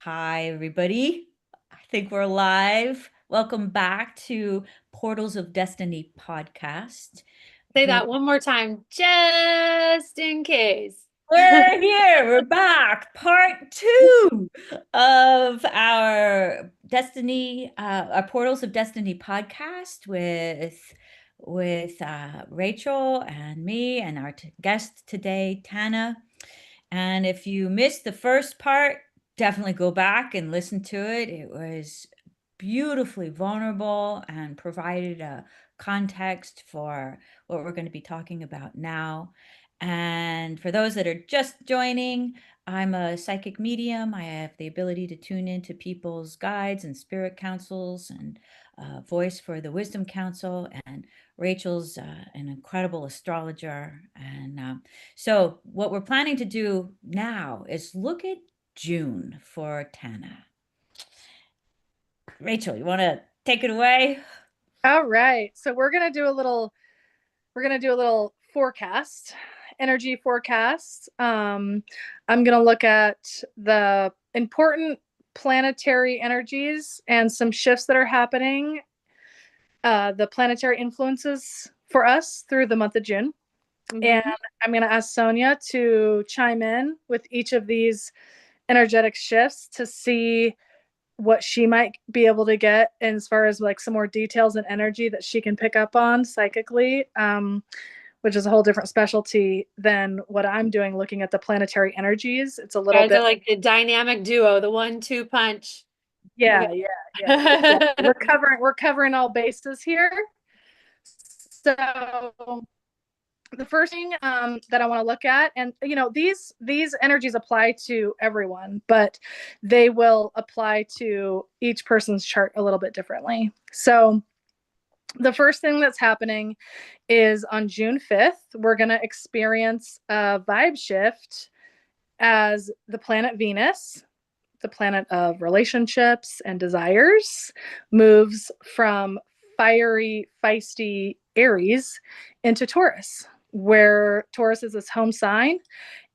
Hi, everybody. I think we're live. Welcome back to Portals of Destiny podcast. Say We're that one more time, just in case. we're here. We're back. Part two of our our Portals of Destiny podcast with Rachel and me and our guest today, Tana. And if you missed the first part, definitely go back and listen to it. It was beautifully vulnerable and provided a context for what we're going to be talking about now. And for those that are just joining, I'm a psychic medium. I have the ability to tune into people's guides and spirit councils and voice for the Wisdom Council. And Rachel's an incredible astrologer. So what we're planning to do now is look at June for Tana. Rachel, you want to take it away? All right. So we're gonna do a little forecast, energy forecast. I'm gonna look at the important planetary energies and some shifts that are happening, the planetary influences for us through the month of June. And Mhm. I'm gonna ask Sonia to chime in with each of these energetic shifts to see what she might be able to get as far as like some more details and energy that she can pick up on psychically, which is a whole different specialty than what I'm doing looking at the planetary energies. It's a little Yeah. bit, So yeah, like the dynamic duo, the 1-2 punch. yeah, Okay. yeah, yeah. Exactly. We're covering all bases here. So the first thing that I want to look at, and these energies apply to everyone, but they will apply to each person's chart a little bit differently. So the first thing that's happening is on June 5th, we're going to experience a vibe shift as the planet Venus, the planet of relationships and desires, moves from fiery, feisty Aries into Taurus, where Taurus is its home sign.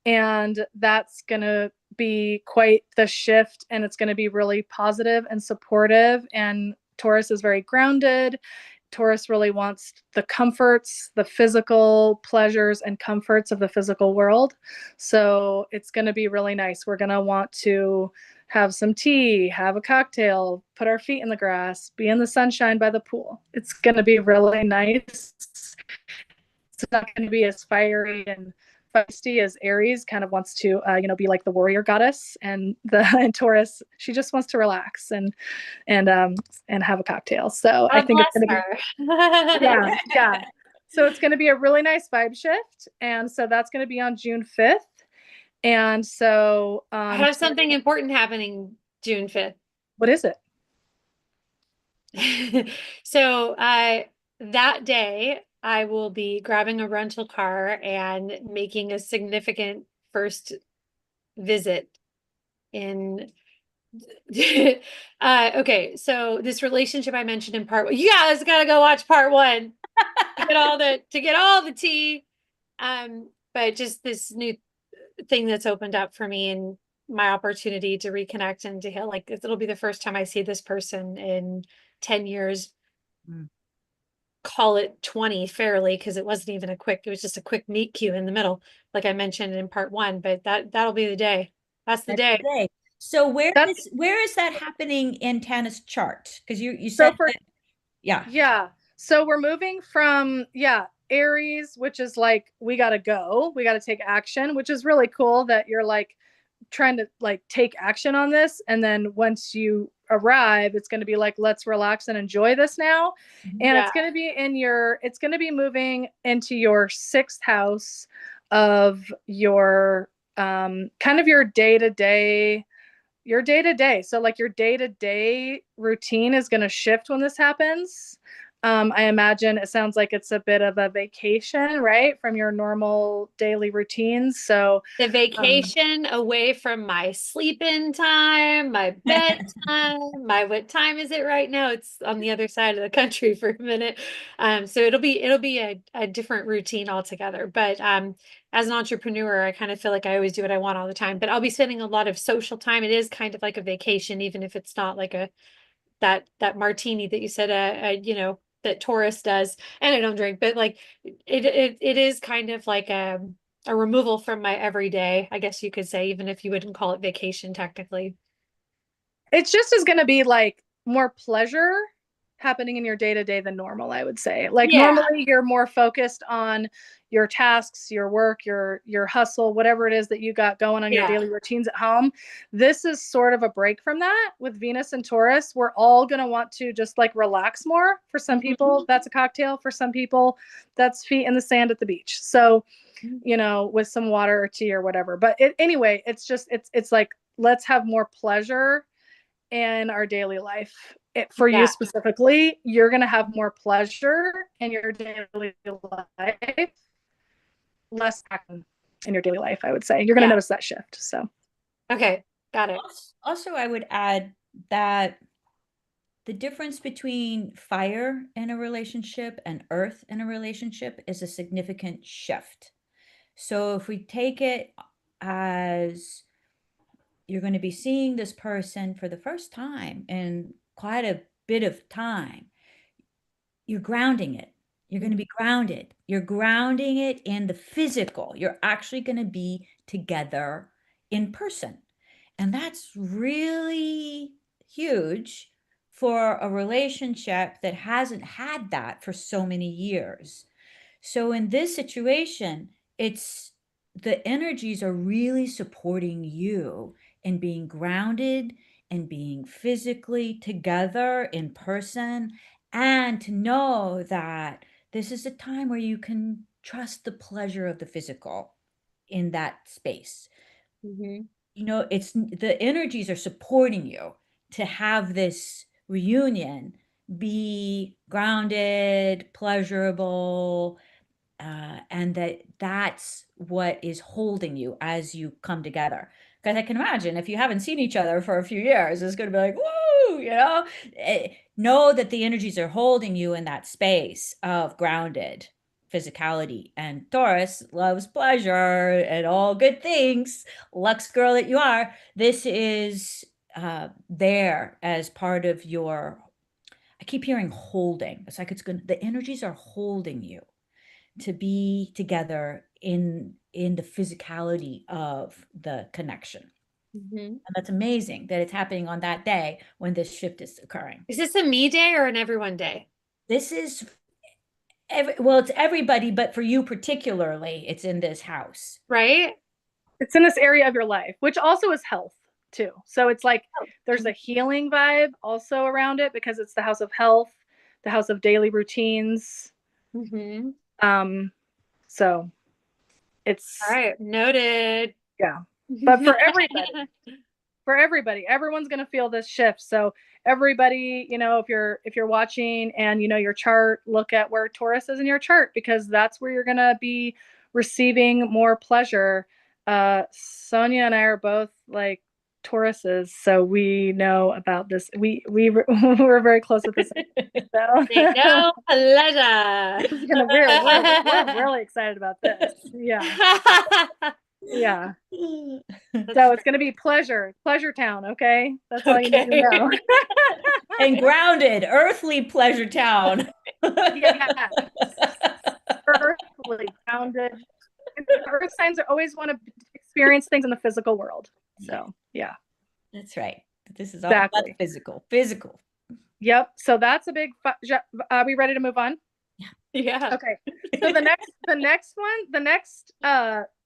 And that's going to be quite the shift. And it's going to be really positive and supportive. And Taurus is very grounded. Taurus really wants the comforts, the physical pleasures and comforts of the physical world. So it's going to be really nice. We're going to want to have some tea, have a cocktail, put our feet in the grass, be in the sunshine by the pool. It's going to be really nice. It's not going to be as fiery and feisty as Aries kind of wants to, be like the warrior goddess, and the and Taurus, she just wants to relax and have a cocktail. So I God think it's bless going to be, her. yeah, yeah. So it's going to be a really nice vibe shift, and so that's going to be on June 5th. And so, I have something important happening June 5th. what is it? So that day I will be grabbing a rental car and making a significant first visit in okay, so this relationship I mentioned in part one. You guys gotta go watch part one to get all the tea. But just this new thing that's opened up for me and my opportunity to reconnect and to heal. Like it'll be the first time I see this person in 10 years, Mm. call it 20 fairly, because it was just a quick meet cute in the middle, like I mentioned in part one, but that'll be the day. That's the That's day. the day. So That's where is that happening in Tana's chart? Because you so said for that, yeah. Yeah. So we're moving from, yeah, Aries, which is like, we got to go, we got to take action, which is really cool that you're like trying to like take action on this. And then once you arrive, it's going to be like, let's relax and enjoy this now. And Yeah. it's going to be moving into your sixth house of your, kind of your day to day, So like your day to day routine is going to shift when this happens. I imagine it sounds like it's a bit of a vacation, right, from your normal daily routines. So, The um, vacation away from my sleep-in time, my bedtime, my what time is it right now? It's on the other side of the country for a minute. So it'll be a different routine altogether. But as an entrepreneur, I kind of feel like I always do what I want all the time. But I'll be spending a lot of social time. It is kind of like a vacation, even if it's not like a that martini that you said that Taurus does, and I don't drink, but like it is kind of like a removal from my everyday, I guess you could say, even if you wouldn't call it vacation technically. it's just is going to be like more pleasure happening in your day to day than normal, I would say. Like Yeah, normally you're more focused on your tasks, your work, your hustle, whatever it is that you got going on your yeah. daily routines at home. This is sort of a break from that with Venus and Taurus. We're all going to want to just like relax more. For some Mhm. people, that's a cocktail. For some people, that's feet in the sand at the beach. So, with some water or tea or whatever. But anyway, it's like let's have more pleasure in our daily life. For you Yeah, specifically, you're going to have more pleasure in your daily life, less action in your daily life, I would say. You're going to yeah. notice that shift. So, Okay, got it. Also, I would add that the difference between fire in a relationship and earth in a relationship is a significant shift. So if we take it as you're going to be seeing this person for the first time in quite a bit of time, you're grounding it. You're going to be grounded. You're grounding it in the physical. You're actually going to be together in person. And that's really huge for a relationship that hasn't had that for so many years. So in this situation, it's the energies are really supporting you in being grounded and being physically together in person, and to know that this is a time where you can trust the pleasure of the physical in that space. Hmm. It's the energies are supporting you to have this reunion be grounded, pleasurable, and that's what is holding you as you come together. Because I can imagine if you haven't seen each other for a few years, it's going to be like, woo, know that the energies are holding you in that space of grounded physicality. And Taurus loves pleasure and all good things. Lux girl that you are, this is there as part of your. I keep hearing holding. It's like it's going. The energies are holding you to be together in the physicality of the connection. Hmm. And that's amazing that it's happening on that day when this shift is occurring. Is this a me day or an everyone day? This is well, it's everybody, but for you particularly, it's in this house. Right? it's in this area of your life, which also is health too. So, it's like Oh. there's a healing vibe also around it because it's the house of health, the house of daily routines. Hmm. Um, so All it's, right, noted. yeah. But for everybody, everyone's going to feel this shift. So everybody, if you're watching and your chart, look at where Taurus is in your chart, because that's where you're going to be receiving more pleasure. Sonia and I are both like Tauruses, so we know about this. We're very close with this. So Say no pleasure. we're really excited about this. Yeah. Yeah. That's So it's going to be pleasure town. Okay. That's all you need to okay. know. And grounded, earthly pleasure town. Yes. Earthly grounded. Earth signs always want to experience things in the physical world. Yeah, So, yeah, that's right. This is all about the exactly. physical. Physical. Yep. So that's a big, are we ready to move on? Yeah. Okay. So the next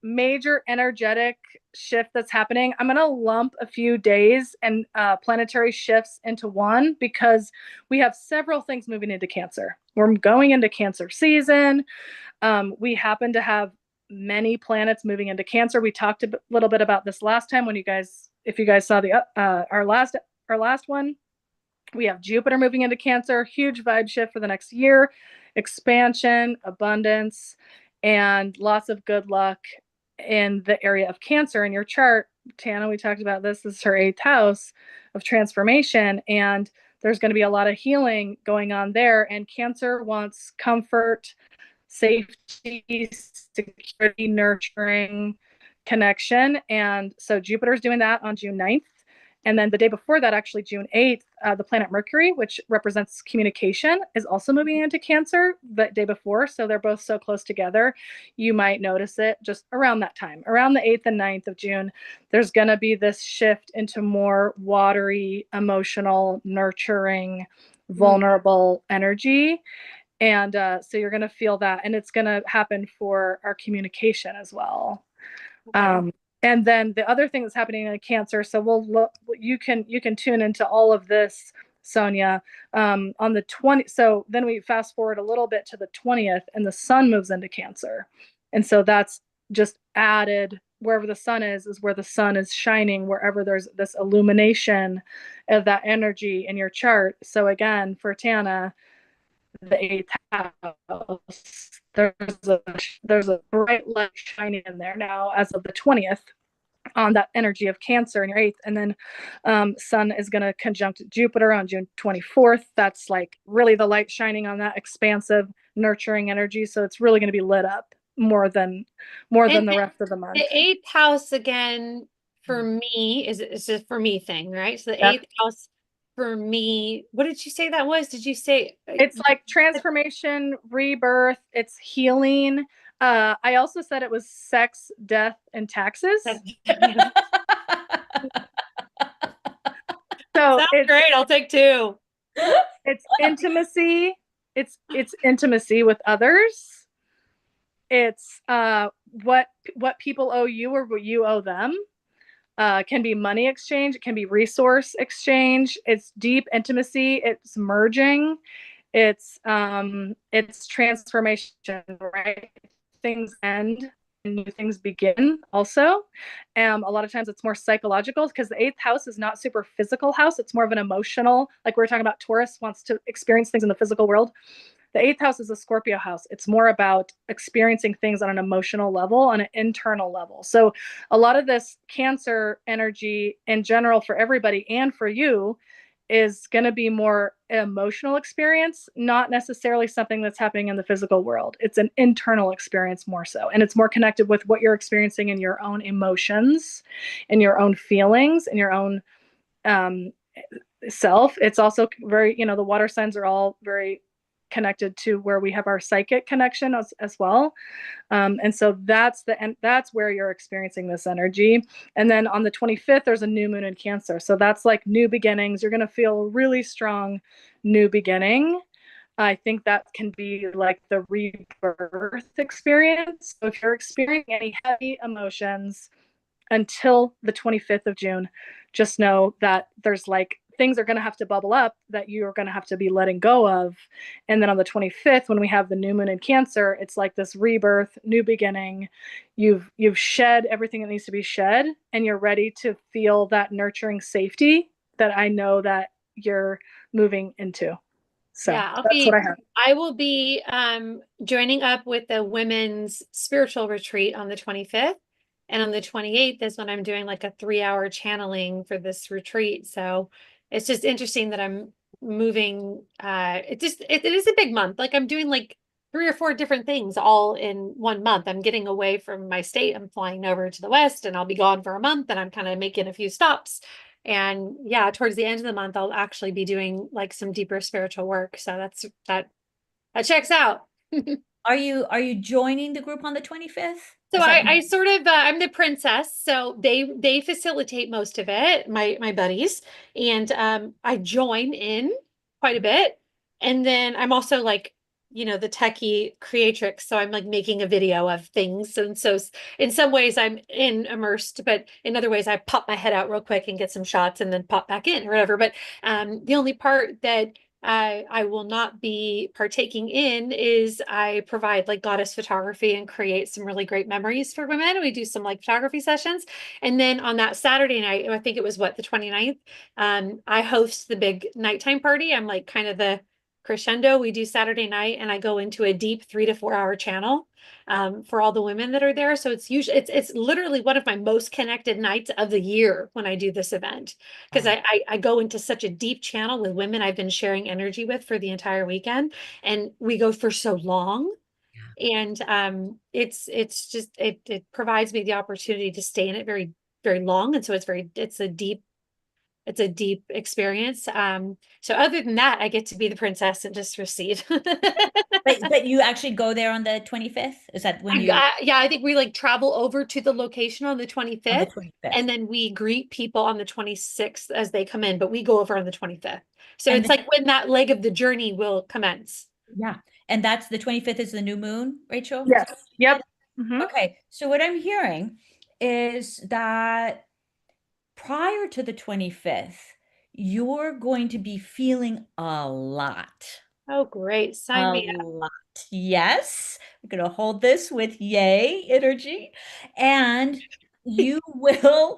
major energetic shift that's happening, I'm going to lump a few days and planetary shifts into one, because we have several things moving into Cancer. We're going into Cancer season. We happen to have many planets moving into Cancer. We talked a little bit about this last time, if you guys saw the our last one. We have Jupiter moving into Cancer, huge vibe shift for the next year, expansion, abundance, and lots of good luck in the area of Cancer in your chart. Tana, we talked about this. This is her 8th house of transformation, and there's going to be a lot of healing going on there. And Cancer wants comfort, safety, security, nurturing, connection. And so Jupiter's doing that on June 9th. And then the day before that, actually June 8th, the planet Mercury, which represents communication, is also moving into Cancer the day before. So they're both so close together. You might notice it just around that time, around the 8th and 9th of June. There's going to be this shift into more watery, emotional, nurturing, vulnerable energy. And so you're going to feel that. And it's going to happen for our communication as well. Okay. And then the other thing that's happening in Cancer, so we'll look, you can tune into all of this, Sonia, on the 20th. So then we fast forward a little bit to the 20th, and the sun moves into Cancer. And so that's just added, wherever the sun is where the sun is shining, wherever there's this illumination of that energy in your chart. So again, for Tana, the 8th house, there's a bright light shining in there now as of the 20th on that energy of Cancer in your 8th. And then sun is going to conjunct Jupiter on June 24th. That's like really the light shining on that expansive, nurturing energy. So it's really going to be lit up more than the rest of the month. The 8th house again for me is a for me thing, right? So the Yep. 8th house for me, what did you say that was? Did you say it's like transformation, rebirth, it's healing. I also said it was sex, death, and taxes. So sounds great. I'll take 2. It's intimacy. It's intimacy with others. It's what people owe you or what you owe them. Can be money exchange. It can be resource exchange. It's deep intimacy. It's merging. It's transformation, right? Things end and new things begin also. A lot of times it's more psychological because the 8th house is not super physical house. It's more of an emotional, like we were talking about, Taurus wants to experience things in the physical world. The 8th house is a Scorpio house. It's more about experiencing things on an emotional level, on an internal level. So a lot of this Cancer energy in general for everybody and for you is going to be more emotional experience, not necessarily something that's happening in the physical world. It's an internal experience more so. And it's more connected with what you're experiencing in your own emotions, in your own feelings, in your own self. It's also very, the water signs are all very connected to where we have our psychic connection as well. And so that's where you're experiencing this energy. And then on the 25th, there's a new moon in Cancer. So that's like new beginnings. You're going to feel a really strong new beginning. I think that can be like the rebirth experience. So if you're experiencing any heavy emotions until the 25th of June, just know that there's like things are going to have to bubble up that you're going to have to be letting go of. And then on the 25th, when we have the new moon in Cancer, it's like this rebirth, new beginning. You've shed everything that needs to be shed, and you're ready to feel that nurturing safety that I know that you're moving into. So yeah, that's what I have. I will be joining up with the women's spiritual retreat on the 25th. And on the 28th is when I'm doing like a 3-hour channeling for this retreat. So it's just interesting that I'm moving. It is a big month. Like I'm doing like 3 or 4 different things all in one month. I'm getting away from my state. I'm flying over to the West and I'll be gone for a month and I'm kind of making a few stops. And yeah, towards the end of the month, I'll actually be doing like some deeper spiritual work. So that checks out. Are you joining the group on the 25th? So I sort of I'm the princess, so they facilitate most of it, my buddies, and I join in quite a bit, and then I'm also like the techie creatrix, so I'm like making a video of things, and so in some ways I'm immersed, but in other ways I pop my head out real quick and get some shots, and then pop back in or whatever. But the only part that I will not be partaking in is I provide like goddess photography and create some really great memories for women. We do some like photography sessions. And then on that Saturday night, I think it was what, the 29th, I host the big nighttime party. I'm like kind of the crescendo. We do Saturday night and I go into a deep 3 to 4 hour channel for all the women that are there. So it's usually it's literally one of my most connected nights of the year when I do this event because Wow. I go into such a deep channel with women I've been sharing energy with for the entire weekend, and we go for so long. And it's just it provides me the opportunity to stay in it very long, and so it's a deep experience. So other than that, I get to be the princess and just receive. But you actually go there on the 25th? Is that when you Yeah, I think we like travel over to the location on the on the 25th, 25th? and then we greet people on the 26th as they come in, but we go over on the 25th. So And it's then, like when that leg of the journey will commence. yeah, and that's the 25th is the new moon, Rachel? Is that what Yes. you Yep. said? Hmm. Okay, so what I'm hearing is that prior to the 25th, you're going to be feeling a lot. Oh, great. Sign A me up. lot. Yes. We're going to hold this with yay energy. And you will,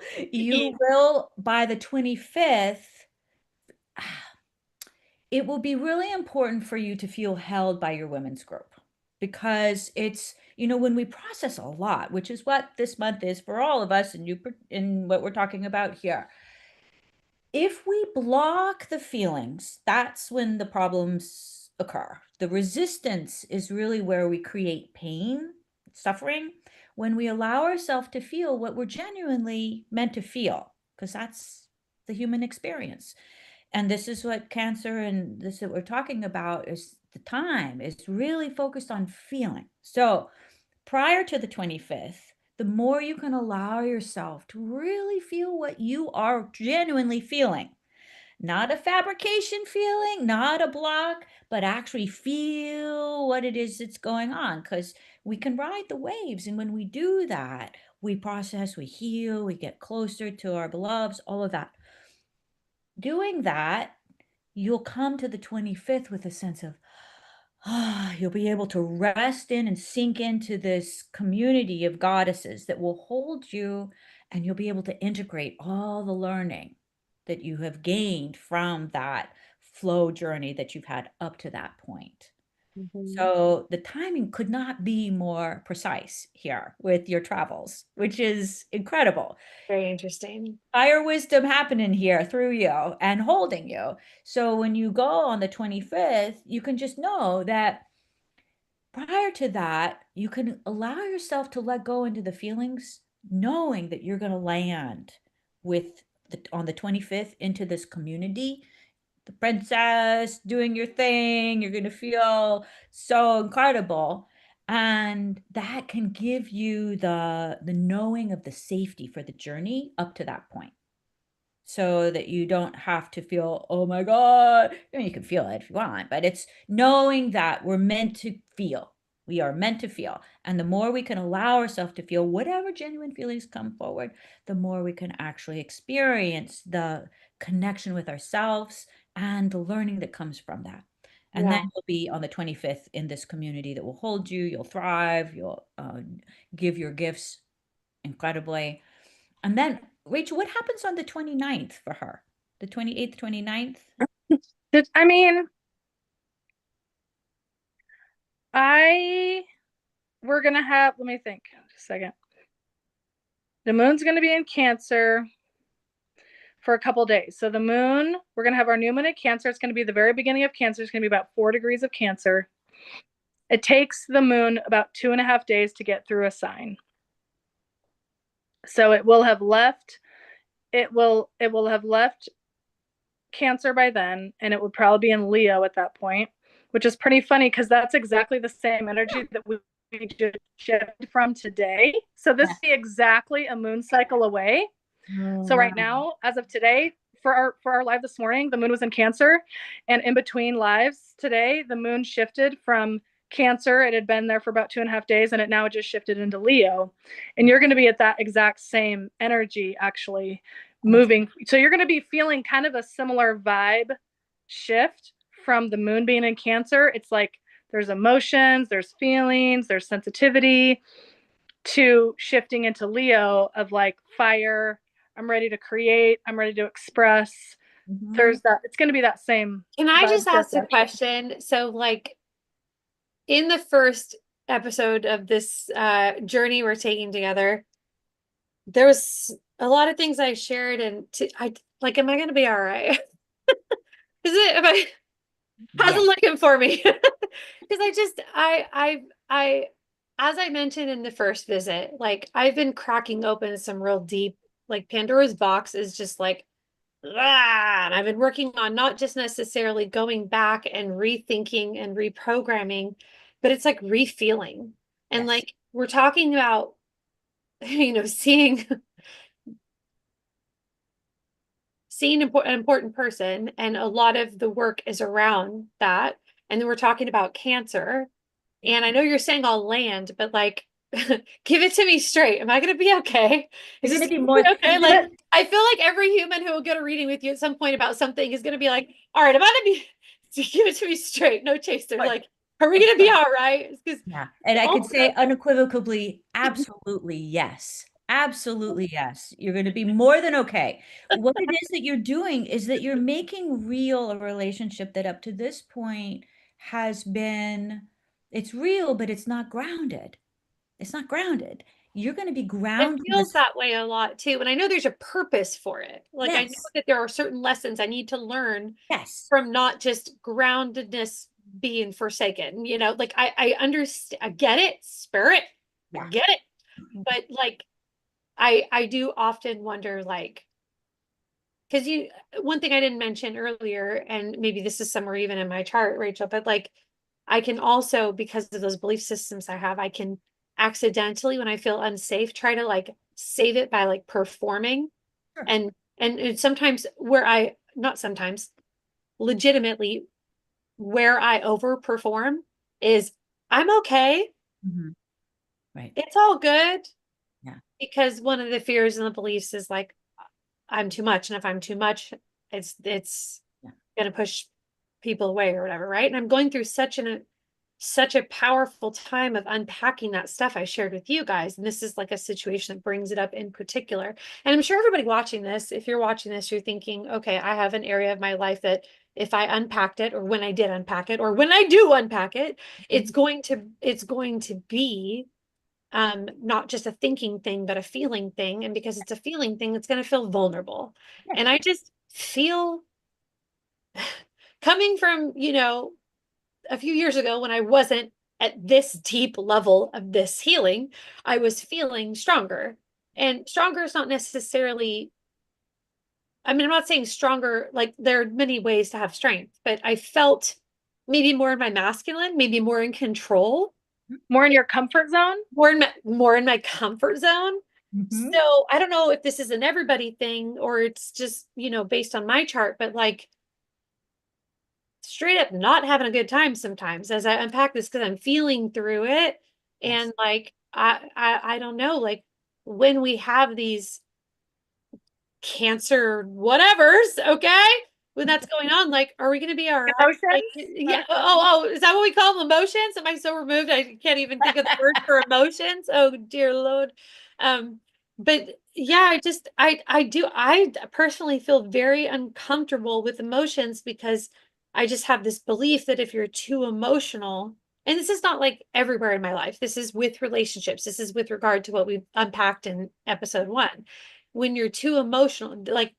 by the 25th, it will be really important for you to feel held by your women's group because it's, when we process a lot, which is what this month is for all of us, and in what we're talking about here. If we block the feelings, that's when the problems occur. The resistance is really where we create pain, suffering, when we allow ourselves to feel what we're genuinely meant to feel, because that's the human experience. And this is what cancer and this that we're talking about is the time is really focused on feeling. So prior to the 25th, the more you can allow yourself to really feel what you are genuinely feeling, not a fabrication feeling, not a block, but actually feel what it is that's going on. Because we can ride the waves. And when we do that, we process, we heal, we get closer to our beloveds, all of that. Doing that, you'll come to the 25th with a sense of, you'll be able to rest in and sink into this community of goddesses that will hold you, and you'll be able to integrate all the learning that you have gained from that flow journey that you've had up to that point. Mhm. So the timing could not be more precise here with your travels, which is incredible. Very interesting. Higher wisdom happening here through you and holding you. So when you go on the 25th, you can just know that prior to that, you can allow yourself to let go into the feelings, knowing that you're going to land with on the 25th into this community, the princess doing your thing. You're going to feel so incredible. And that can give you the knowing of the safety for the journey up to that point so that you don't have to feel, oh my God. I mean, you can feel it if you want, but it's knowing that we're meant to feel. We are meant to feel. And the more we can allow ourselves to feel whatever genuine feelings come forward, the more we can actually experience the connection with ourselves and the learning that comes from that. And then Yeah. you'll be on the 25th in this community that will hold you. You'll thrive. You'll give your gifts incredibly. And then, Rachel, what happens on the 29th for her? The 28th, 29th? I mean, I we're gonna have. Let me think. Just a second. The moon's gonna be in Cancer for a couple days. So the moon, we're gonna have our new moon in Cancer. It's gonna be the very beginning of Cancer. It's gonna be about 4 degrees of Cancer. It takes the moon about 2.5 days to get through a sign. So it will have left. It will have left Cancer by then, and it would probably be in Leo at that point, which is pretty funny because that's exactly the same energy that we just shifted from today. So this Yeah. is exactly a moon cycle away. Oh, So wow. right now, as of today, for our live this morning, the moon was in Cancer, and in between lives today, the moon shifted from Cancer. It had been there for about 2.5 days, and it now just shifted into Leo. And you're going to be at that exact same energy, actually On the moving. So you're going to be feeling kind of a similar vibe shift from the moon being in Cancer, it's like there's emotions, there's feelings, there's sensitivity, to shifting into Leo of like fire. I'm ready to create. I'm ready to express. There's that. It's going to be that same Can I vibe just ask a shift, actually. question? So, like, in the first episode of this journey we're taking together, there was a lot of things I shared, and I like, am I going to be all right? Is it? Am I? How's it Yes. looking for me? Because I, as I mentioned in the first visit, like I've been cracking open some real deep, like Pandora's box is just like, ah, and I've been working on not just necessarily going back and rethinking and reprogramming, but it's like refeeling. And Yes. like we're talking about, seeing an important person, and a lot of the work is around that. And then we're talking about cancer. And I know you're saying I'll land, but like, give it to me straight. Am I going to be okay? Is You're this going to be gonna more, be okay? you're gonna, Like, I feel like every human who will get a reading with you at some point about something is going to be like, all right, am I going to be, give it to me straight, no chaser. of Like, are we course. going to be all right? Because Yeah. And I could also, say unequivocally, absolutely yes. Absolutely yes. You're going to be more than okay. What it is that you're doing is that you're making real a relationship that up to this point has been, it's real, but it's not grounded. It's not grounded. You're going to be it grounding feels this. that way a lot too. And I know there's a purpose for it. Like, I know Yes. that there are certain lessons I need to learn Yes. from not just groundedness being forsaken. Like I understand, I get it, spirit, I Yeah. get it. But like I do often wonder, like, because one thing I didn't mention earlier, and maybe this is somewhere even in my chart, Rachel, but like I can also, because of those belief systems I have, I can accidentally, when I feel unsafe, try to like save it by like performing. Sure. And sometimes not sometimes, legitimately, where I overperform is I'm okay. Mhm. Right. It's all good. Yeah. Because one of the fears and the beliefs is like I'm too much. And if I'm too much, it's Yeah. gonna push people away or whatever, right? And I'm going through such a powerful time of unpacking that stuff I shared with you guys. And this is like a situation that brings it up in particular. And I'm sure everybody watching this, if you're watching this, you're thinking, okay, I have an area of my life that if I unpacked it, or when I did unpack it, or when I do unpack it, Mhm. it's going to be not just a thinking thing, but a feeling thing. And because it's a feeling thing, it's going to feel vulnerable. Yes. And I just feel, coming from, a few years ago when I wasn't at this deep level of this healing, I was feeling stronger. And stronger is not necessarily, I mean, I'm not saying stronger, like there are many ways to have strength, but I felt maybe more in my masculine, maybe more in control, More in your comfort zone. more in my comfort zone. Mhm. So I don't know if this is an everybody thing or it's just, based on my chart, but like straight up not having a good time sometimes as I unpack this because I'm feeling through it. Yes. And like I don't know, like when we have these cancer whatevers, okay? When that's going on, like, are we gonna be all right? Like, Emotions. yeah. Oh, is that what we call them? Emotions? Am I so removed? I can't even think of the word for emotions. Oh dear Lord. Um, but yeah, I personally feel very uncomfortable with emotions because I just have this belief that if you're too emotional, and this is not like everywhere in my life, this is with relationships, this is with regard to what we unpacked in episode 1. When you're too emotional, like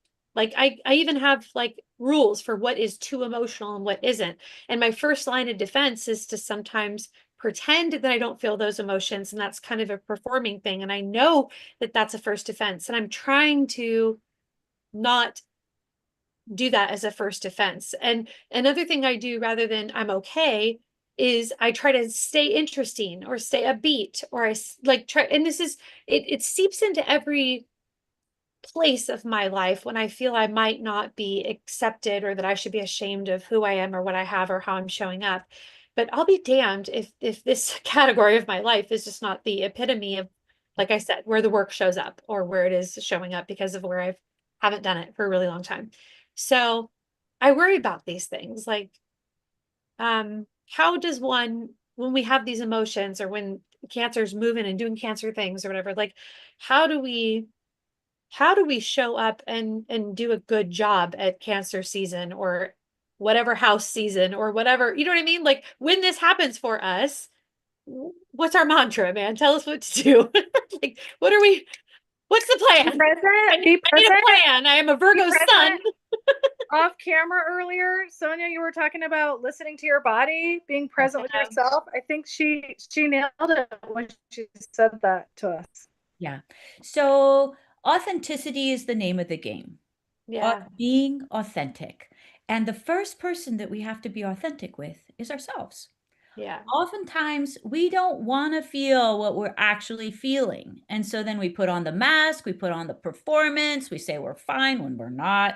I even have like rules for what is too emotional and what isn't. And my first line of defense is to sometimes pretend that I don't feel those emotions, and that's kind of a performing thing. And I know that that's a first defense, and I'm trying to not do that as a first defense. And another thing I do, rather than I'm okay, is I try to stay interesting or stay upbeat, or like try, and this is it seeps into every place of my life when I feel I might not be accepted, or that I should be ashamed of who I am or what I have or how I'm showing up. But I'll be damned if this category of my life is just not the epitome of, like I said, where the work shows up or where it is showing up because of where haven't done it for a really long time. So I worry about these things. Like, how does one, when we have these emotions or when cancer's moving and doing cancer things or whatever, like how do we show up and do a good job at cancer season or whatever house season or whatever, you know what I mean? Like when this happens for us, what's our mantra, man? Tell us what to do. Like, what's the Be plan? present. Be I need a present. plan. I am a Be Virgo sun. present. Off camera earlier, Sonia, you were talking about listening to your body, being present with yourself. I think she nailed it when she said that to us. Yeah. So authenticity is the name of the game. Yeah. Being authentic. And the first person that we have to be authentic with is ourselves. Yeah. Oftentimes, we don't want to feel what we're actually feeling. And so then we put on the mask, we put on the performance, we say we're fine when we're not.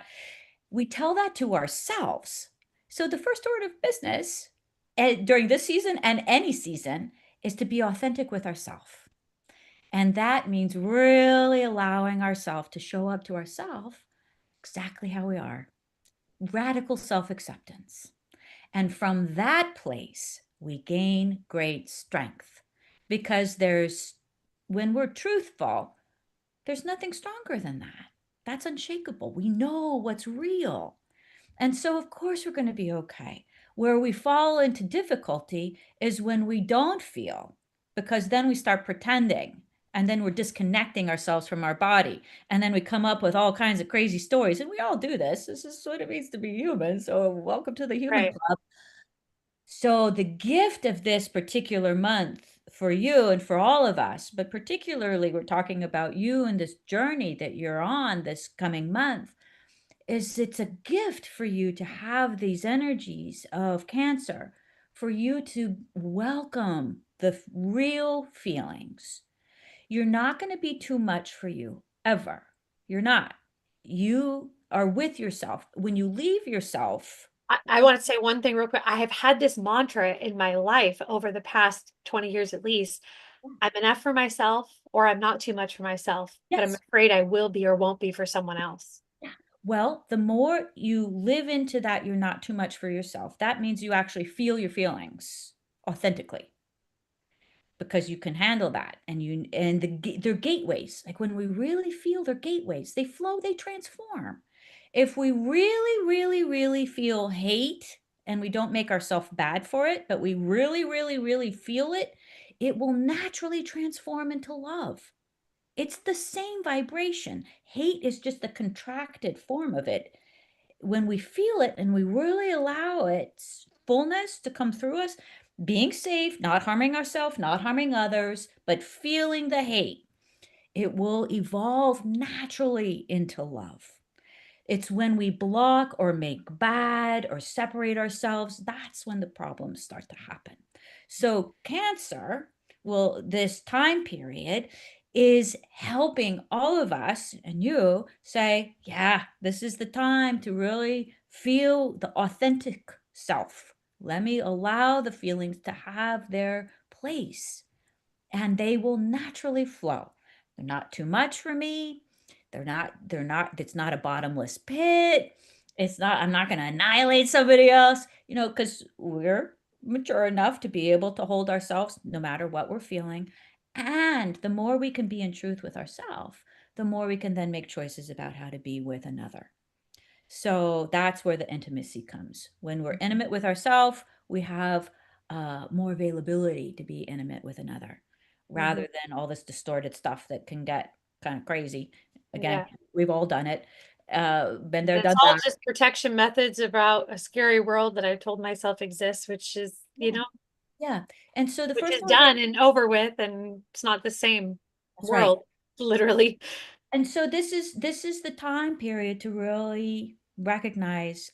We tell that to ourselves. So the first order of business during this season and any season is to be authentic with ourselves. And that means really allowing ourselves to show up to ourselves exactly how we are. Radical self-acceptance. And from that place, we gain great strength because when we're truthful, there's nothing stronger than that. That's unshakable. We know what's real. And so, of course, we're going to be okay. Where we fall into difficulty is when we don't feel, because then we start pretending and then we're disconnecting ourselves from our body. And then we come up with all kinds of crazy stories. And we all do this. This is what it means to be human. So, welcome to the human Right. club. So, the gift of this particular month for you and for all of us, but particularly we're talking about you and this journey that you're on this coming month, is it's a gift for you to have these energies of Cancer, for you to welcome the real feelings. You're not going to be too much for you ever. You're not. You are with yourself. When you leave yourself, I want to say one thing real quick. I have had this mantra in my life over the past 20 years at least. I'm enough for myself, or I'm not too much for myself, but I'm yes. afraid I will be or won't be for someone else. Well, the more you live into that, you're not too much for yourself. That means you actually feel your feelings authentically, because you can handle that. And they're gateways. Like when we really feel, they're gateways, they flow, they transform. If we really, really, really feel hate and we don't make ourselves bad for it, but we really, really, really feel it, it will naturally transform into love. It's the same vibration. Hate is just a contracted form of it. When we feel it and we really allow its fullness to come through us, being safe, not harming ourselves, not harming others, but feeling the hate, it will evolve naturally into love. It's when we block or make bad or separate ourselves, that's when the problems start to happen. So, Cancer, well, this time period is helping all of us and you say, yeah, this is the time to really feel the authentic self. Let me allow the feelings to have their place and they will naturally flow. They're not too much for me. It's not a bottomless pit. I'm not going to annihilate somebody else, because we're mature enough to be able to hold ourselves no matter what we're feeling. And the more we can be in truth with ourselves, the more we can then make choices about how to be with another. So that's where the intimacy comes. When we're intimate with ourselves, we have more availability to be intimate with another rather than all this distorted stuff that can get kind of crazy. Again, Yeah. we've all done it. Been there, It's done all that. just protection methods about a scary world that I've told myself exists, which is, Yeah. Yeah. And so the which first is order, done and over with, and it's not the same that's right. world, literally. And so this is the time period to really recognize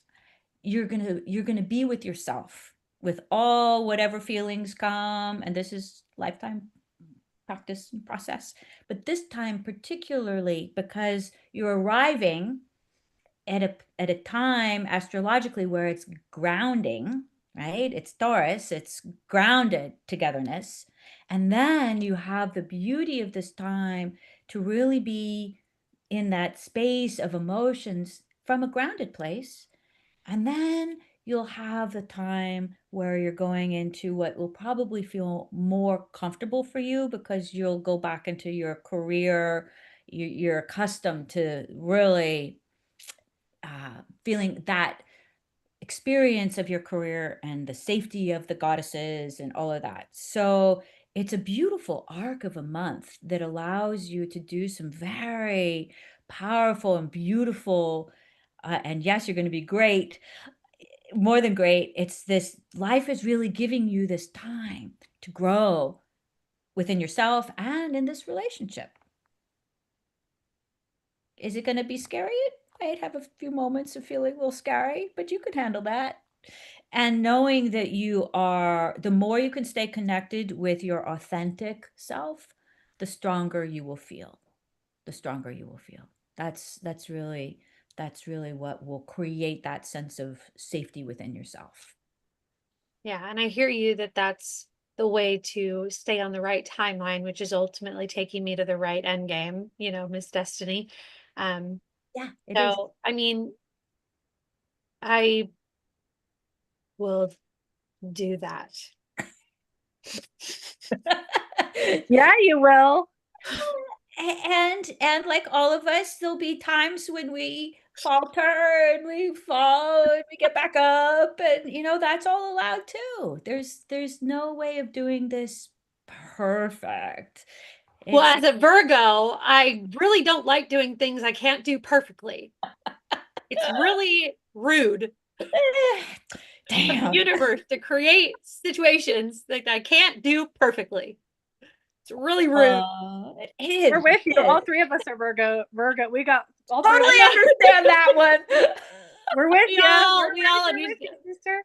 you're gonna be with yourself with all whatever feelings come, and this is lifetime practice and process. But this time particularly because you're arriving at a time astrologically where it's grounding, right? It's Taurus, it's grounded togetherness. And then you have the beauty of this time to really be in that space of emotions from a grounded place. And then you'll have the time where you're going into what will probably feel more comfortable for you because you'll go back into your career. You're accustomed to really feeling that experience of your career and the safety of the goddesses and all of that. So it's a beautiful arc of a month that allows you to do some very powerful and beautiful, and yes, you're going to be great, more than great. It's this life is really giving you this time to grow within yourself and in this relationship. Is it going to be scary? It might have a few moments of feeling a little scary, but you can handle that. And knowing that you are, the more you can stay connected with your authentic self, the stronger you will feel. The stronger you will feel. That's really what will create that sense of safety within yourself. Yeah, and I hear you that that's the way to stay on the right timeline, which is ultimately taking me to the right end game, Miss Destiny. Um, Yeah, it is. so I mean, I will do that. Yeah, you will. And like all of us, there'll be times when we falter and we fall and we get back up, and that's all allowed too. There's no way of doing this perfect. Well, It's as a Virgo, I really don't like doing things I can't do perfectly. It's really rude of the damn. universe to create situations that I can't do perfectly. It's really rude. It is. We're with you. It All is. three of us are Virgo. We got all three of Totally us. understand that one. We're with We you. all We're right there with understand. you, sister.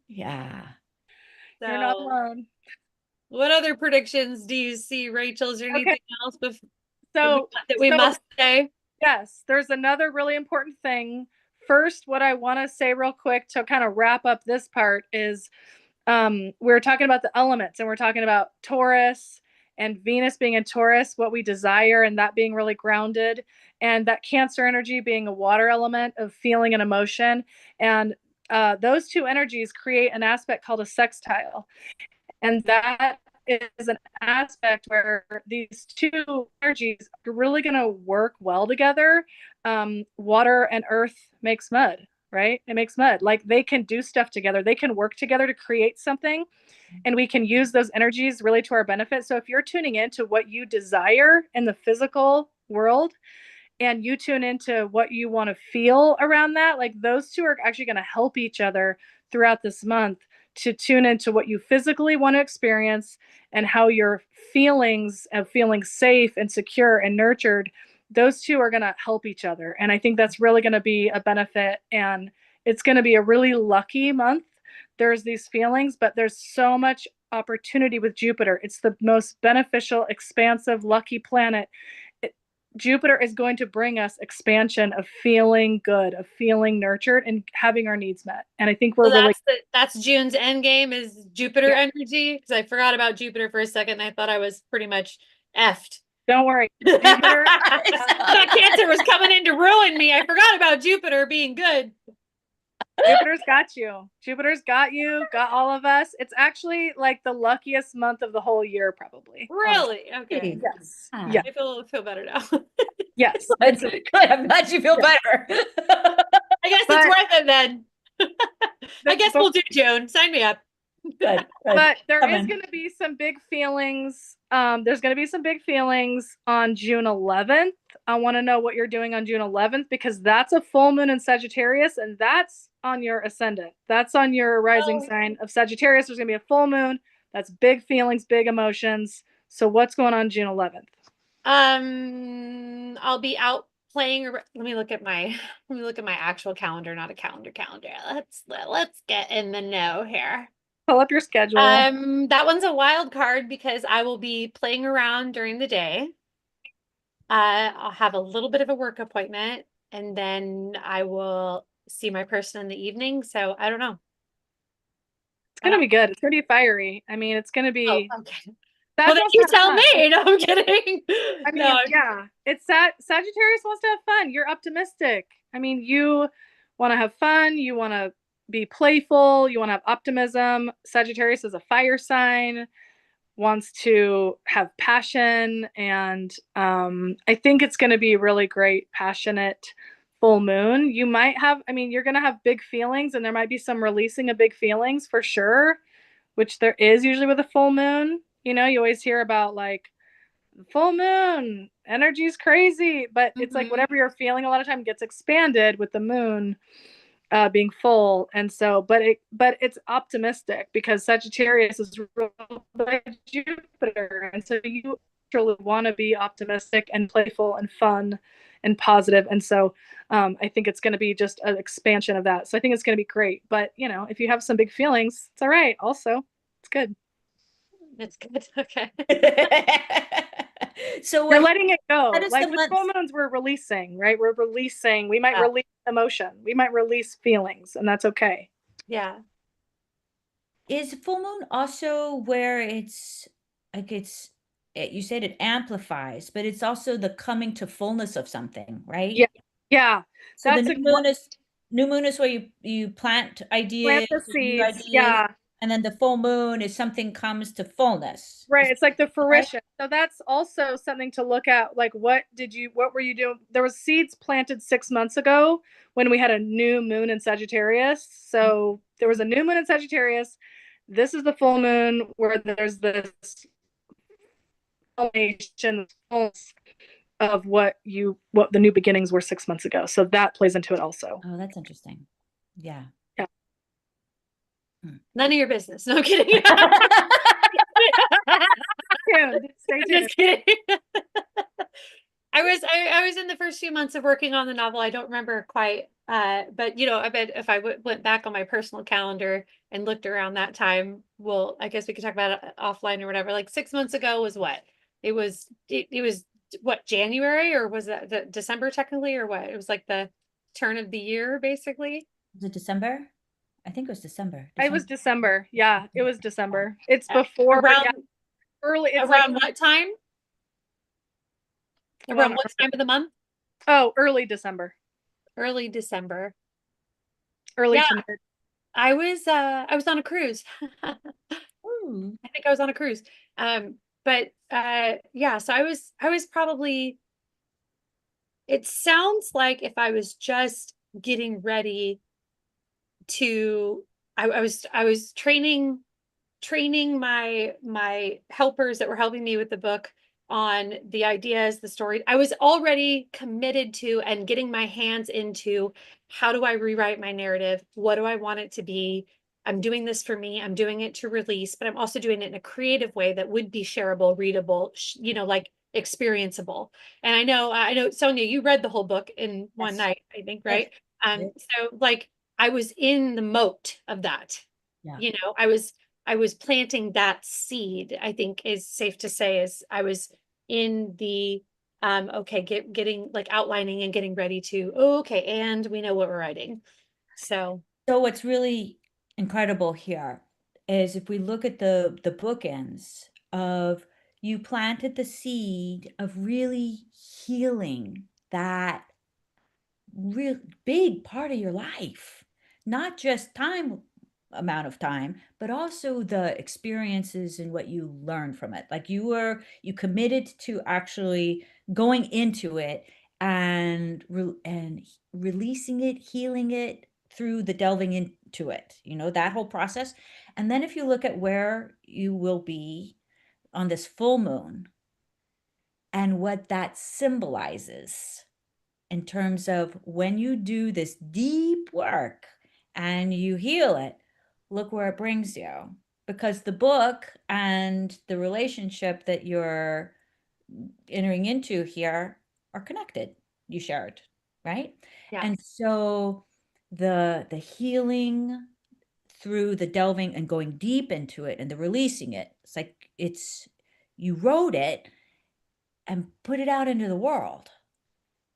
Yeah. You're not So, alone. what other predictions do you see, Rachel? Is there Okay. anything else So that we must say? yes, there's another really important thing. First, what I want to say real quick to kind of wrap up this part is we're talking about the elements, and we're talking about Taurus and Venus being in Taurus, what we desire, and that being really grounded, and that Cancer energy being a water element of feeling and emotion. And those two energies create an aspect called a sextile. And that is an aspect where these two energies are really going to work well together. Water and earth makes mud, right? It makes mud. Like they can do stuff together, they can work together to create something, and we can use those energies really to our benefit. So if you're tuning into what you desire in the physical world, and you tune into what you want to feel around that, like those two are actually going to help each other throughout this month to tune into what you physically want to experience and how your feelings of feeling safe and secure and nurtured, those two are going to help each other. And I think that's really going to be a benefit, and it's going to be a really lucky month. There's these feelings, but there's so much opportunity with Jupiter. It's the most beneficial, expansive, lucky planet. Jupiter is going to bring us expansion of feeling good, of feeling nurtured, and having our needs met. And I think we're So really that's June's end game is Jupiter yeah. energy, because I forgot about Jupiter for a second. And I thought I was pretty much effed. Don't worry, Jupiter. That Cancer was coming in to ruin me. I forgot about Jupiter being good. Jupiter's got you. Jupiter's got you. Got all of us. It's actually like the luckiest month of the whole year, probably. Really? Okay. Yes. Ah. Yeah. I feel better now. Yes. Good. I'm glad you feel better. I guess it's worth it then. I guess but, we'll do June. Sign me up. Good. But there is going to be some big feelings. There's going to be some big feelings on June 11th. I want to know what you're doing on June 11th, because that's a full moon in Sagittarius, and that's on your ascendant. That's on your rising sign of Sagittarius. There's going to be a full moon. That's big feelings, big emotions. So what's going on June 11th? I'll be out playing. Let me look at my actual calendar, not a calendar. Let's get in the know here. Pull up your schedule. That one's a wild card because I will be playing around during the day. I'll have a little bit of a work appointment, and then I will see my person in the evening. So I don't know. It's going to be good. It's going to be fiery. I mean, it's going to be. Oh, okay. Sag Well, then you tell fun. me. No, I'm kidding. I mean, yeah, it's that Sagittarius wants to have fun. You're optimistic. I mean, you want to have fun, you want to be playful, you want to have optimism. Sagittarius is a fire sign, wants to have passion, and I think it's going to be really great, passionate full moon. You might have, I mean, you're going to have big feelings, and there might be some releasing of big feelings for sure, which there is usually with a full moon. You know, you always hear about like full moon energy's crazy, but it's like Mhm. whatever you're feeling a lot of time gets expanded with the moon being full. And so but it's optimistic because Sagittarius is ruled by Jupiter, and so you truly want to be optimistic and playful and fun and positive. And so I think it's going to be just an expansion of that. So I think it's going to be great. But you know, if you have some big feelings, it's all right also. It's good. That's good. Okay. So You're what letting it how go. does the Like with month full moons, we're releasing, right? We're releasing. We might Yeah. release emotion. We might release feelings, and that's okay. Yeah. is full moon also where it's like you said it amplifies, but it's also the coming to fullness of something, Yeah. right? Yeah. So the That's a great new moon is where you plant plant ideas, the new seeds. ideas, Yeah. and then the full moon is something comes to fullness. Right. Is It's like the that right? fruition. So that's also something to look at. Like, what were you doing? There was seeds planted 6 months ago when we had a new moon in Sagittarius. So there was a new moon in Sagittarius. This is the full moon where there's this culmination of what the new beginnings were 6 months ago. So that plays into it also. Oh, that's interesting. Yeah. Yeah. Hmm. None of your business. No, I'm kidding. Tuned. Stay I'm tuned. just kidding. I was in the first few months of working on the novel. I don't remember quite, but you know, I bet if I went back on my personal calendar and looked around that time, well, I guess we could talk about it offline or whatever. Like 6 months ago was what? It was what, January, or was that the December technically, or what? It was like the turn of the year basically. Was it December? I think it was December. It was December. December. Yeah, it was Yeah. December. It's Uh, before, yeah, around early. It's like around what time? I don't Around what remember. time of the month? Oh, early December, Early December. early Yeah, to mid. I was on a cruise. Ooh. I think I was on a cruise. But yeah, so I was probably, it sounds like if I was just getting ready to, I was training my helpers that were helping me with the book on the ideas, the story. I was already committed to and getting my hands into, how do I rewrite my narrative? What do I want it to be? I'm doing this for me. I'm doing it to release, but I'm also doing it in a creative way that would be shareable, readable, you know, like experienceable. And I know, Sonia, you read the whole book in one Yes. night, I think, Yes. right? So like I was in the moat of that. Yeah. You know, I was planting that seed, I think is safe to say, is I was in the okay, getting like outlining and getting ready to, oh, okay, and we know what we're writing. So So what's really incredible here is if we look at the bookends of you planted the seed of really healing that real big part of your life, not just time amount of time, but also the experiences and what you learned from it. Like you committed to actually going into it and releasing it, healing it through the delving into it, you know, that whole process. And then if you look at where you will be on this full moon and what that symbolizes in terms of when you do this deep work and you heal it, look where it brings you. Because the book and the relationship that you're entering into here are connected, you shared, right? And yes, so the healing through the delving and going deep into it and the releasing it, it's like it's you wrote it and put it out into the world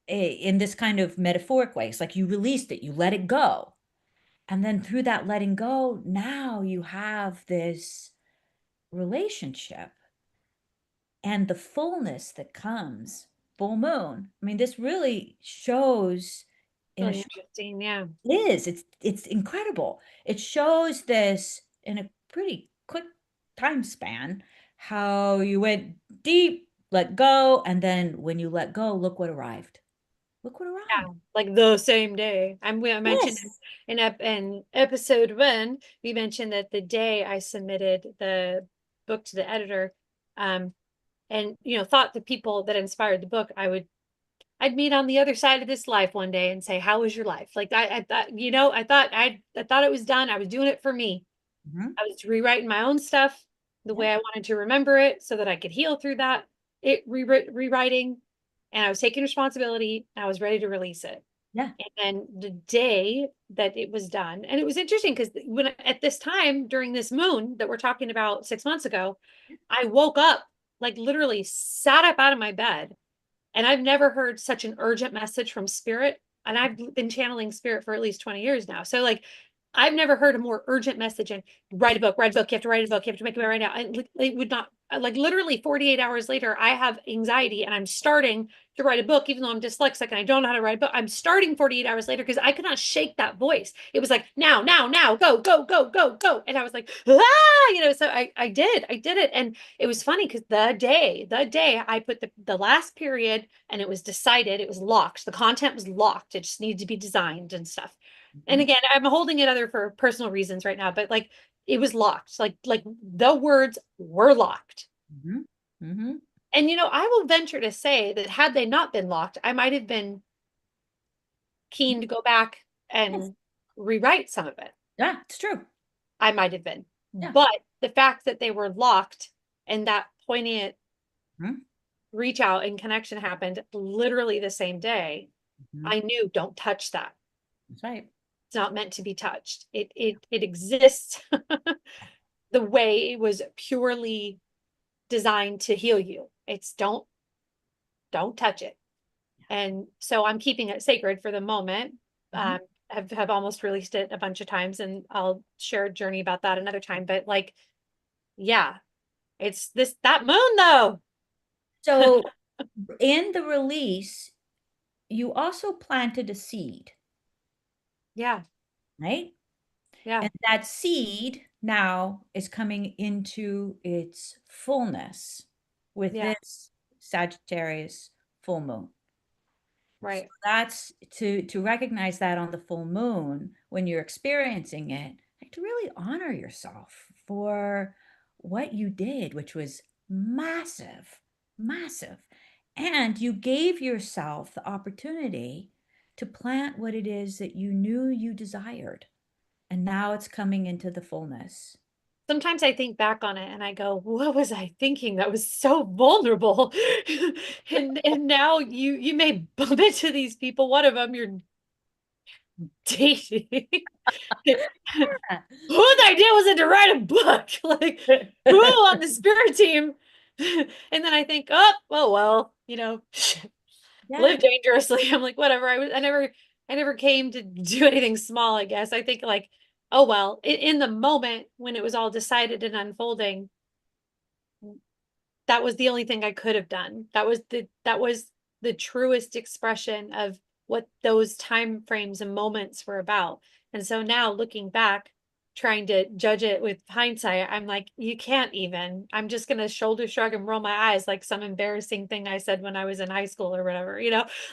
in this kind of metaphoric way. It's like you released it, you let it go. And then through that letting go, now you have this relationship and the fullness that comes full moon. I mean, this really shows in a Really interesting. Yeah. it is. It's incredible. It shows this in a pretty quick time span how you went deep, let go, and then when you let go, look what arrived. Look what arrived. Yeah, like the same day. I mentioned Yes. in episode 1, we mentioned that the day I submitted the book to the editor, um, and thought the people that inspired the book, I'd meet on the other side of this life one day and say, "How was your life?" Like I thought, I thought it was done. I was doing it for me. Mhm. I was rewriting my own stuff the Yeah. way I wanted to remember it so that I could heal through that rewriting, and I was taking responsibility. And I was ready to release it. Yeah. And the day that it was done, and it was interesting because when at this time during this moon that we're talking about 6 months ago, I woke up, like literally sat up out of my bed, and I've never heard such an urgent message from spirit. And I've been channeling spirit for at least 20 years now. So like I've never heard a more urgent message and write a book, you have to write a book, you have to make it right now. And like, it would not, like literally 48 hours later, I have anxiety and I'm starting to write a book, even though I'm dyslexic and I don't know how to write a book. I'm starting 48 hours later because I could not shake that voice. It was like, now, now, now, go, go, go, go, go. And I was like, so I did it. And it was funny because the day I put the last period and it was decided, it was locked. The content was locked. It just needed to be designed and stuff. And Mhm. again, I'm holding it other for personal reasons right now, but like it was locked. Like the words were locked. Mhm. Mhm. And I will venture to say that had they not been locked, I might have been Yeah. keen to go back Yes. and rewrite some of it. Yeah, it's true. I might have been. Yeah. But the fact that they were locked and that poignant Mhm. reach out and connection happened literally the same day, Mhm. I knew don't touch that. That's right. It's not meant to be touched. It exists the way it was purely designed to heal you. It's don't touch it. And so I'm keeping it sacred for the moment. Mhm. Have almost released it a bunch of times, and I'll share a journey about that another time. But like, yeah, it's that moon though. So in the release, you also planted a seed, Yeah, right? yeah, And that seed now is coming into its fullness with yeah, this Sagittarius full moon. So right. that's to recognize that on the full moon when you're experiencing it, like to really honor yourself for what you did, which was massive, massive. And you gave yourself the opportunity to plant what it is that you knew you desired. And now it's coming into the fullness. Sometimes I think back on it and I go, what was I thinking? That was so vulnerable. And now you may bump into these people. One of them you're dating. Yeah. Whose idea was it to write a book? Like, who on the spirit team? And then I think, oh well, Yeah. live dangerously. I'm like, whatever. I never came to do anything small, I guess. I think like, oh well, in the moment when it was all decided and unfolding, that was the only thing I could have done. That was the truest expression of what those time frames and moments were about. And so now looking back, trying to judge it with hindsight, I'm like, you can't even. I'm just gonna shoulder shrug and roll my eyes like some embarrassing thing I said when I was in high school or whatever.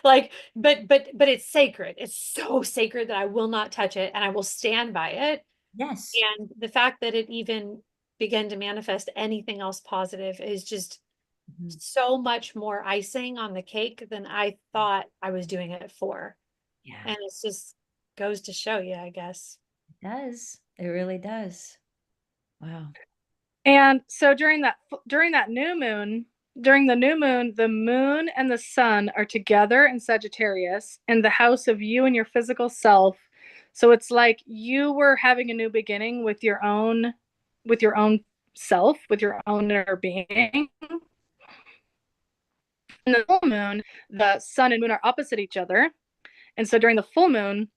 Like, but it's sacred. It's so sacred that I will not touch it and I will stand by it. Yes. And the fact that it even began to manifest anything else positive is just Mhm. so much more icing on the cake than I thought I was doing it for. Yeah, And it's just goes to show you, I guess. it does. It really does. Wow. And so during that new moon, during the new moon, the moon and the sun are together in Sagittarius in the house of you and your physical self. So it's like you were having a new beginning with your own self, with your own inner being. In the full moon, the sun and moon are opposite each other. And so during the full moon,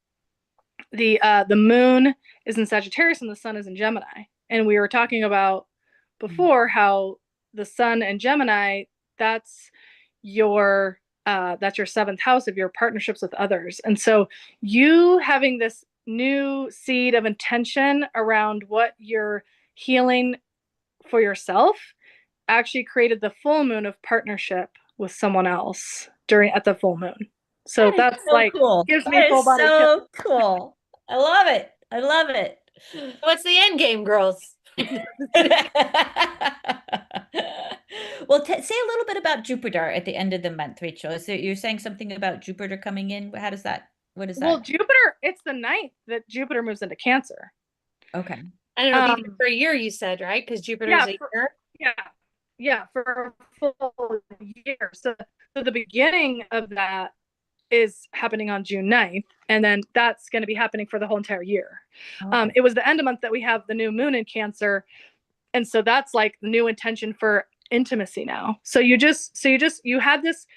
the moon is in Sagittarius and the sun is in Gemini. And we were talking about Mm. before how the sun and Gemini, that's your that's your seventh house of your partnerships with others. And so you having this new seed of intention around what you're healing for yourself actually created the full moon of partnership with someone else during at the full moon. So That is that's so like cool. gives me That full is body chill. so cool. I love it. I love it. What's the end game, girls? Well, say a little bit about Jupiter at the end of the month, Rachel. So you're saying something about Jupiter coming in. How does that, what is Well, that? Jupiter, it's the ninth that Jupiter moves into Cancer. Okay. And it'll be for a year, you said, right? Because Jupiter's a year. Yeah, yeah, for a full year. So the beginning of that is happening on June 9th, and then that's going to be happening for the whole entire year. Okay. It was the end of month that we have the new moon in Cancer, and so that's like the new intention for intimacy now. So you had this,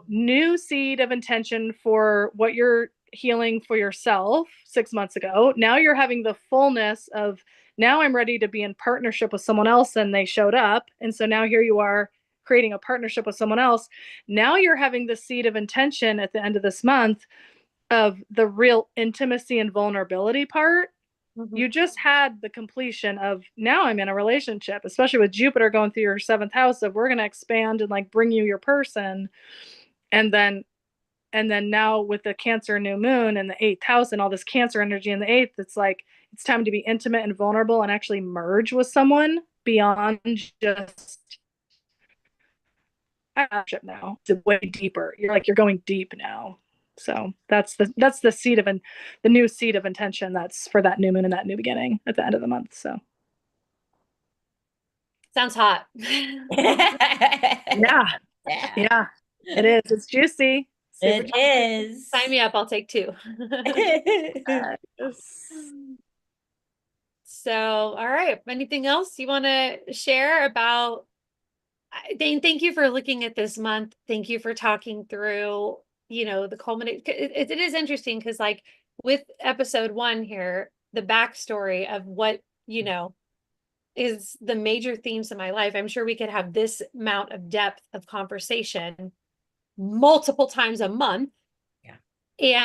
new seed of intention for what you're healing for yourself 6 months ago. Now you're having the fullness of, now I'm ready to be in partnership with someone else, and they showed up, and so now here you are creating a partnership with someone else. Now you're having the seed of intention at the end of this month of the real intimacy and vulnerability part. You just had the completion of, now I'm in a relationship, especially with Jupiter going through your seventh house of, we're going to expand and like bring you your person. And then now with the Cancer new moon and the eighth house and all this Cancer energy in the eighth, it's like, it's time to be intimate and vulnerable and actually merge with someone beyond just partnership now. It's way deeper. You're going deep now. So that's the seed of the new seed of intention that's for that new moon and that new beginning at the end of the month. So Sounds hot. yeah, yeah, it is. It's juicy. Super It is. Sign me up. I'll take two. So, all right. Anything else you want to share about? Dane, thank you for looking at this month. Thank you for talking through, the culminate. It is interesting because, like, with episode 1 here, the backstory of what, is the major themes of my life. I'm sure we could have this amount of depth of conversation multiple times a month. Yeah.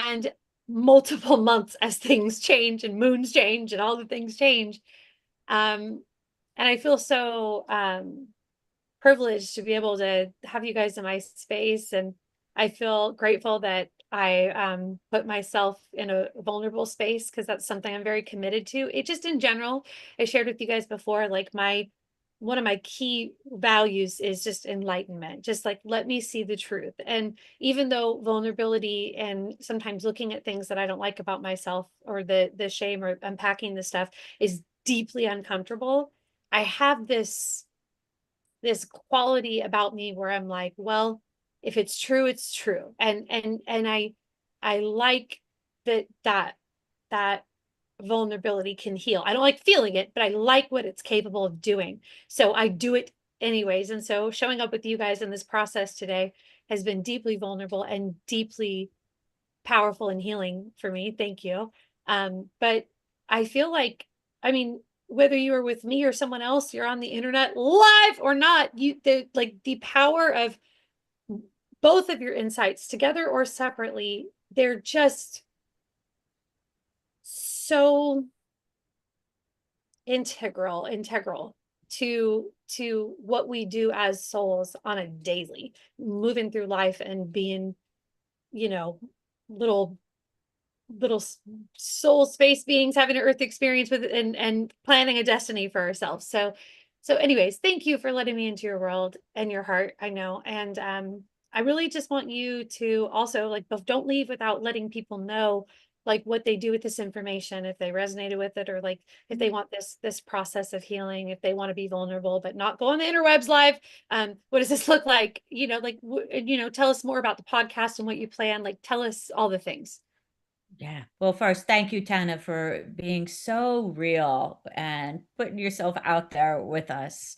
And multiple months as things change and moons change and all the things change. And I feel so privileged to be able to have you guys in my space. And I feel grateful that I put myself in a vulnerable space because that's something I'm very committed to. It just in general, I shared with you guys before, like one of my key values is just enlightenment. Just like, let me see the truth. And even though vulnerability and sometimes looking at things that I don't like about myself or the shame or unpacking the stuff is deeply uncomfortable, I have this quality about me where I'm like, well, if it's true, it's true. And I like that vulnerability can heal. I don't like feeling it, but I like what it's capable of doing. So I do it anyways. And so showing up with you guys in this process today has been deeply vulnerable and deeply powerful and healing for me. Thank you. But I feel like, I mean, whether you are with me or someone else, you're on the internet live or not, the power of both of your insights together or separately, they're just so integral to what we do as souls on a daily, moving through life and being, little soul space beings having an earth experience with and planning a destiny for ourselves. So anyways, thank you for letting me into your world and your heart. I know. And I really just want you to also, like, don't leave without letting people know like what they do with this information, if they resonated with it, or like if they want this process of healing, if they want to be vulnerable but not go on the interwebs live. What does this look like? Tell us more about the podcast and what you plan. Like, tell us all the things. Yeah. Well, first, thank you, Tana, for being so real and putting yourself out there with us.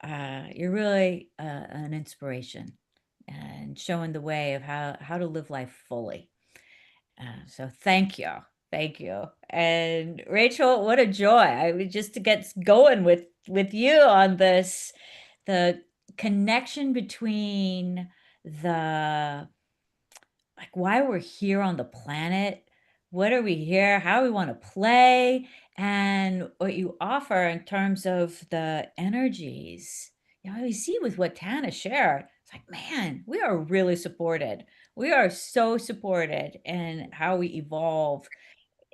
You're really an inspiration and showing the way of how to live life fully. So thank you. Thank you. And Rachel, what a joy. I would just to get going with you on this, the connection between the like why we're here on the planet. What are we here? How we want to play, and what you offer in terms of the energies. You know, you see with what Tana shared, it's like, man, we are really supported. We are so supported in how we evolve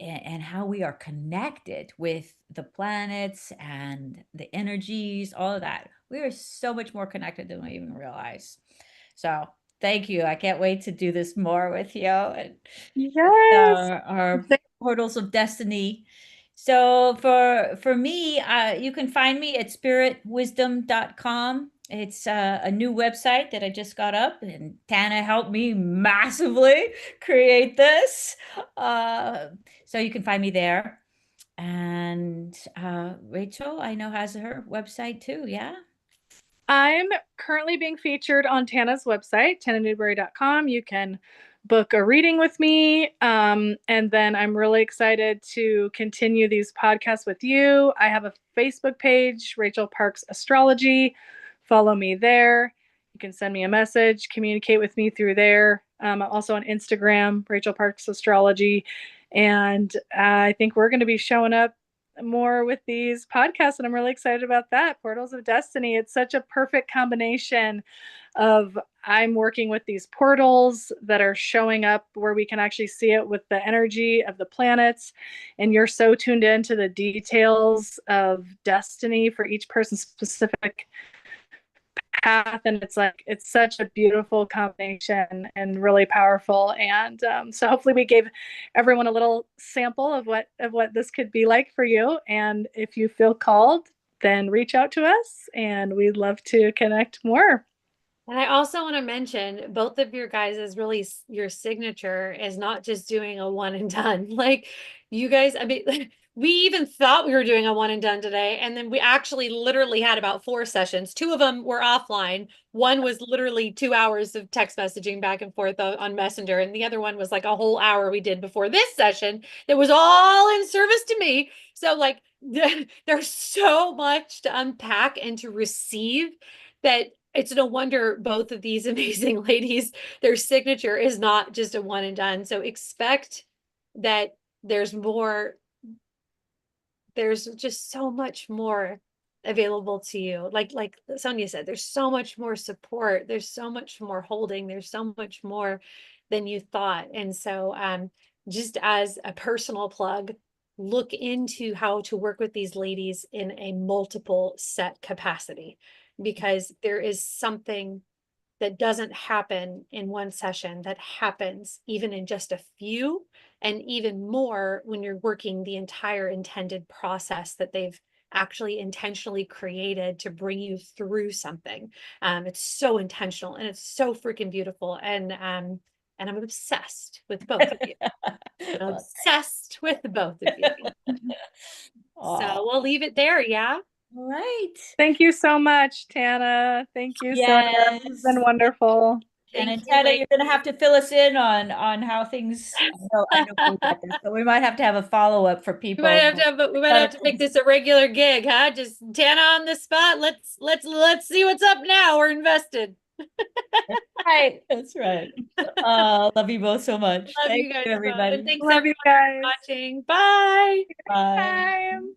and how we are connected with the planets and the energies, all of that. We are so much more connected than we even realize. So thank you. I can't wait to do this more with you and Yes. our portals of destiny. So for me, you can find me at spiritwisdom.com. It's a new website that I just got up, and Tana helped me massively create this. Uh, so you can find me there. And Rachel, I know, has her website too. Yeah. I'm currently being featured on Tana's website, tananewberry.com. You can book a reading with me. And then I'm really excited to continue these podcasts with you. I have a Facebook page, Rachel Parks Astrology. Follow me there. You can send me a message, communicate with me through there. I'm also on Instagram, Rachel Parks Astrology. And I think we're going to be showing up more with these podcasts, and I'm really excited about that. Portals of Destiny, it's such a perfect combination of I'm working with these portals that are showing up where we can actually see it with the energy of the planets, and you're so tuned into the details of destiny for each person's specific path, and it's like it's such a beautiful combination and really powerful. And so hopefully we gave everyone a little sample of what this could be like for you. And if you feel called, then reach out to us and we'd love to connect more. And I also want to mention both of your guys' really your signature is not just doing a one and done. Like you guys, I mean, we even thought we were doing a one and done today. And then we actually literally had about 4 sessions. 2 of them were offline. One was literally 2 hours of text messaging back and forth on Messenger. And the other one was like a whole hour we did before this session that was all in service to me. So like there's so much to unpack and to receive that it's no wonder both of these amazing ladies, their signature is not just a one and done. So expect that there's more, there's just so much more available to you. Like Sonia said, there's so much more support. There's so much more holding. There's so much more than you thought. And so just as a personal plug, look into how to work with these ladies in a multiple set capacity, because there is something that doesn't happen in one session that happens even in just a few, and even more when you're working the entire intended process that they've actually intentionally created to bring you through something. It's so intentional and it's so freaking beautiful. And I'm obsessed with both of you. I'm Well, obsessed with both of you. aw, So we'll leave it there. Yeah. all right. Thank you so much, Tana. Thank you, Sonia. It's been Yes. wonderful. And Thank then you, Tana, ladies. you're gonna have to fill us in on how things. I know we got this, but we might have to have a follow-up for people. We might have to make this a regular gig, huh? Just Tana on the spot. Let's see what's up now. We're invested. Right. That's right. Love you both so much. Love Thank you guys you, both. And everybody. thanks Love you everyone for guys. watching. Bye. Bye. Time.